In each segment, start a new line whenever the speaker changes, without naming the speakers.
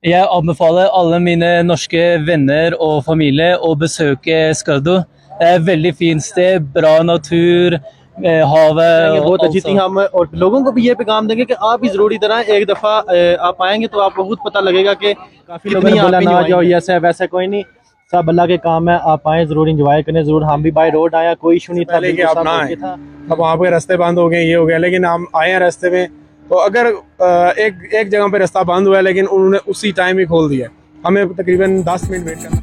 Jeg anbefaler alle mine norske venner og familie å besøke Skardu. Det er et veldig fint sted, bra natur, havet
बहुत
og
अच्छी
alt
थी। हम और लोगों को भी ये पैगाम देंगे कि आप भी जरूर इधर आए, एक दफा आप आएंगे तो आपको खुद पता लगेगा कि काफी लोगों ने बोला ना जाओ, ऐसा है वैसा कोई नहीं, सब अल्लाह के काम है। आप आए जरूर एंजॉय करें जरूर। हम भी बाय रोड आया, कोई इशू नहीं था,
पहले कि आप ना आए, अब वहाँ पे रास्ते बंद हो गए, ये हो गया, लेकिन हम आए हैं रास्ते में। तो अगर एक जगह पे रास्ता बंद हुआ है लेकिन उन्होंने उसी टाइम ही खोल दिया, हमें तकरीबन 10 मिनट वेट करना।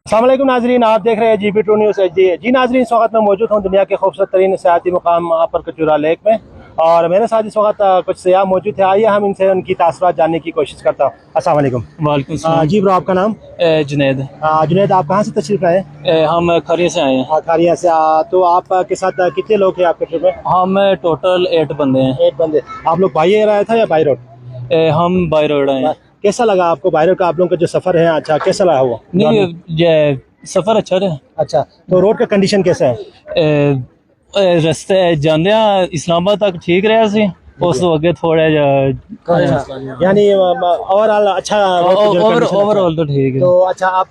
अस्सलाम वालेकुम नाजरीन, आप देख रहे हैं GB2 न्यूज़ HD। जी नाजरीन, इस वक्त मैं मौजूद हूँ दुनिया के खूबसूरत तरीन सियाती मुकाम अपर कचूरा लेक में, और मेरे साथ इस वक्त कुछ सयाह मौजूद है। आइए हम इनसे उनकी तासुरात जानने की कोशिश करता हूँ। अस्सलाम वालेकुम।
वालेकुम सलाम।
जी ब्रो, आपका नाम?
जुनैद।
जुनैद, आप कहाँ से तशरीफ लाए?
हम खरिया से आए हैं।
खारिया से। तो आपके साथ कितने लोग हैं आपके ट्रिप में?
हम टोटल 8 बंदे हैं।
8 बंदे। आप लोग बाई एयर आया था या बाई रोड?
हम बाय रोड आए हैं।
कैसा लगा आपको बाई रोड का, आप लोगों का जो सफर है? अच्छा, कैसा लगा वो?
नहीं, ये सफर अच्छा रहा।
अच्छा, तो रोड का कंडीशन कैसा है?
रस्ते जाने इस्लामाबाद तक ठीक रहा सी, उस तो अगे थोड़ा
यानी ओवरऑल अच्छा?
ओवरऑल तो ठीक है।
तो अच्छा, आप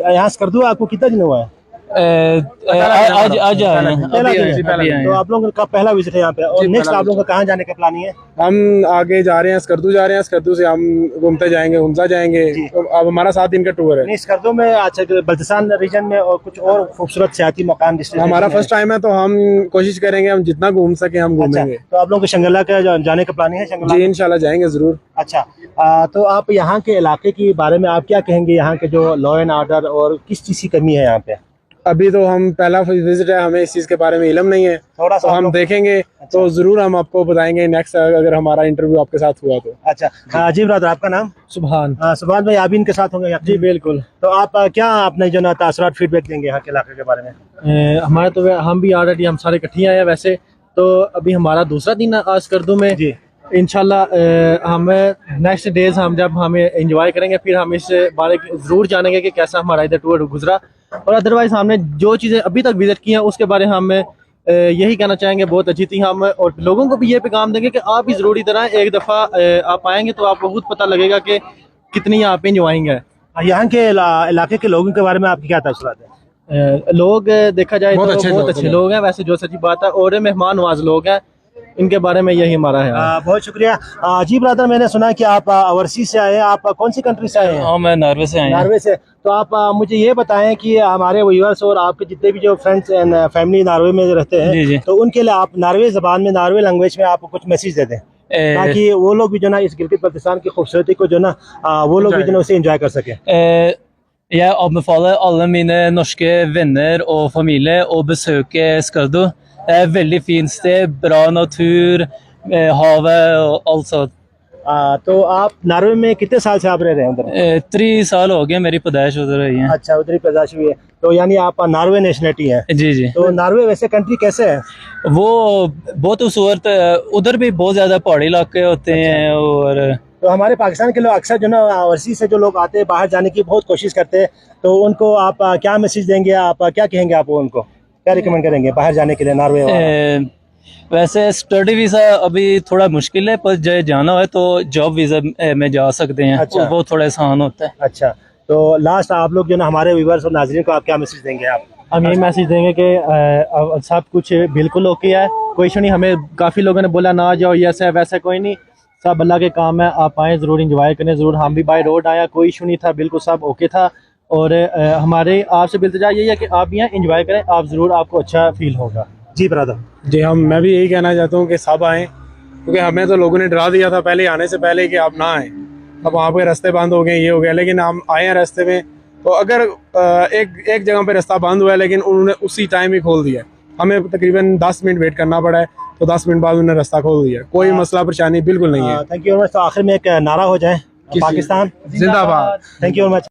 यहाँ से कर दूँ, आपको कितना दिन हुआ है?
आज आए हैं,
पहला
अभी
दिन
आए
है।
हैं, अभी आए
तो
हैं।
आप लोगों का पहला विजिट है यहाँ पे, और नेक्स्ट आप लोगों का कहाँ जाने का प्लानिंग है?
हम आगे जा रहे हैं, स्कर्दू जा रहे हैं, स्कर्दू से हम घूमते जाएंगे, हुमजा जाएंगे। तो अब हमारा 7 दिन का टूर है।
नहीं, स्कर्दू में अच्छा बल्तिस्तान रीजन में और कुछ और खूबसूरत सियाती मकान
हमारा फर्स्ट टाइम है, तो हम कोशिश करेंगे हम जितना घूम सके हम घूमेंगे।
तो आप लोगों को शंगला का जाने का प्लानिंग है? शंगला
जी इंशाल्लाह जाएंगे जरूर।
अच्छा। तो आप यहाँ के इलाके के बारे में आप क्या कहेंगे? यहाँ के जो लॉ एंड ऑर्डर और किस चीज़ की कमी है यहाँ पे?
अभी तो हम पहला विजिट है, हमें इस चीज के बारे में इल्म नहीं है,
थोड़ा सा
तो हम देखेंगे। तो जरूर हम आपको बताएंगे नेक्स्ट, अगर हमारा इंटरव्यू आपके साथ हुआ तो।
अच्छा। जी ब्रदर, आपका नाम?
सुभान।
सुभान भाई, आप भी इनके साथ होंगे?
जी बिल्कुल।
तो आप क्या अपने जो ना तासुरात फीडबैक देंगे यहाँ के इलाके के बारे में?
हमारे तो हम भी ऑलरेडी हम सारे इकट्ठे आए हैं वैसे तो। अभी हमारा दूसरा दिन आज कर दूं मैं
जी।
इंशाल्लाह हम नेक्स्ट डेज हम जब हमें एंजॉय करेंगे, फिर हम इस बारे जरूर जानेंगे कि कैसा हमारा इधर टूर गुजरा। और अदरवाइज हमने जो चीज़ें अभी तक विजिट की हैं उसके बारे हम यही कहना चाहेंगे बहुत अच्छी थी। हम और लोगों को भी ये पैगाम देंगे कि आप भी ज़रूर इधर आएँ, एक दफ़ा आप आएंगे तो आपको खुद पता लगेगा कि कितनी यहाँ पे इंजॉइंग है।
यहाँ के इलाके के लोगों के बारे में आपकी क्या तासुरात है?
लोग देखा जाए
बहुत
तो
अच्छे
बहुत अच्छे लोग हैं वैसे, जो सच्ची बात है, और मेहमान नवाज लोग हैं। इनके बारे में यही हमारा है।
बहुत शुक्रिया। जी ब्रदर, मैंने सुना कि आप ओवरसीज से आए हैं। आप कौन सी कंट्री से आए हैं?
हम नॉर्वे से आए हैं।
नॉर्वे से। तो आप मुझे ये बताएं कि हमारे व्यूअर्स और आपके जितने भी जो फ्रेंड्स एंड फैमिली नॉर्वे में रहते
जी, जी।
हैं, तो उनके लिए आप नॉर्वे ज़बान में, नॉर्वे लैंग्वेज में आप कुछ मैसेज दे दें, ताकि वो लोग भी जो ना इस गिलगित बल्तिस्तान की खूबसूरती को जो ना वो लोग भी जो ना उसे एंजॉय कर सकें।
Jeg anbefaler alle mine norske venner og familie å besøke Skardu. Det er et veldig fint sted, bra natur, havet og alt sånt.
तो आप नॉर्वे में कितने साल से आप रह रहे हैं उधर?
3 साल हो गए मेरी पैदाइश उधर रही है।
अच्छा, उधर ही पैदाइश हुई है, तो यानी आप नॉर्वे नेशनलिटी है?
जी जी।
तो नॉर्वे वैसे कंट्री कैसे है?
वो बहुत खूबसूरत, उधर भी बहुत ज़्यादा पहाड़ी इलाके होते हैं। और
तो हमारे पाकिस्तान के लोग अक्सर जो ना ओवरसीज से जो लोग आते हैं, बाहर जाने की बहुत कोशिश करते हैं, तो उनको आप क्या मैसेज देंगे? आप क्या कहेंगे? आप उनको क्या रिकमेंड करेंगे बाहर जाने के लिए नॉर्वे?
वैसे स्टडी वीज़ा अभी थोड़ा मुश्किल है, पर जो जाना है तो जॉब वीज़ा में जा सकते हैं।
अच्छा।
वो थोड़ा आसान होता है।
अच्छा, तो लास्ट आप लोग जो ना हमारे व्यूअर्स और नाज़रीन को आप क्या मैसेज देंगे? आप
हम यही मैसेज देंगे कि सब कुछ बिल्कुल ओके है, कोई इशू नहीं। हमें काफ़ी लोगों ने बोला ना जाओ, ऐसा है वैसा कोई नहीं, सब अल्लाह के काम है। आप आएँ ज़रूर इंजॉय करें ज़रूर। हम भी बाय रोड आया, कोई इशू नहीं था, बिल्कुल सब ओके था। और हमारे आपसे बिल्तजा यही है कि आप यहाँ इंजॉय करें, आप ज़रूर, आपको अच्छा फील होगा।
जी ब्रदर।
जी मैं भी यही कहना चाहता हूँ कि सब आएँ, क्योंकि हमें तो लोगों ने डरा दिया था पहले आने से पहले कि आप ना आएँ। अब वहाँ पे रास्ते बंद हो गए, ये हो गया, लेकिन हम आए हैं रास्ते में। तो अगर एक जगह पे रास्ता बंद हुआ है लेकिन उन्होंने उसी टाइम ही खोल दिया, हमें तकरीबन 10 मिनट वेट करना पड़ा है। तो 10 मिनट बाद उन्होंने रास्ता खोल दिया, कोई मसला परेशानी बिल्कुल नहीं है।
Thank you very much. तो आखिर में एक नारा हो जाए, पाकिस्तान
जिंदाबाद।
Thank you very much.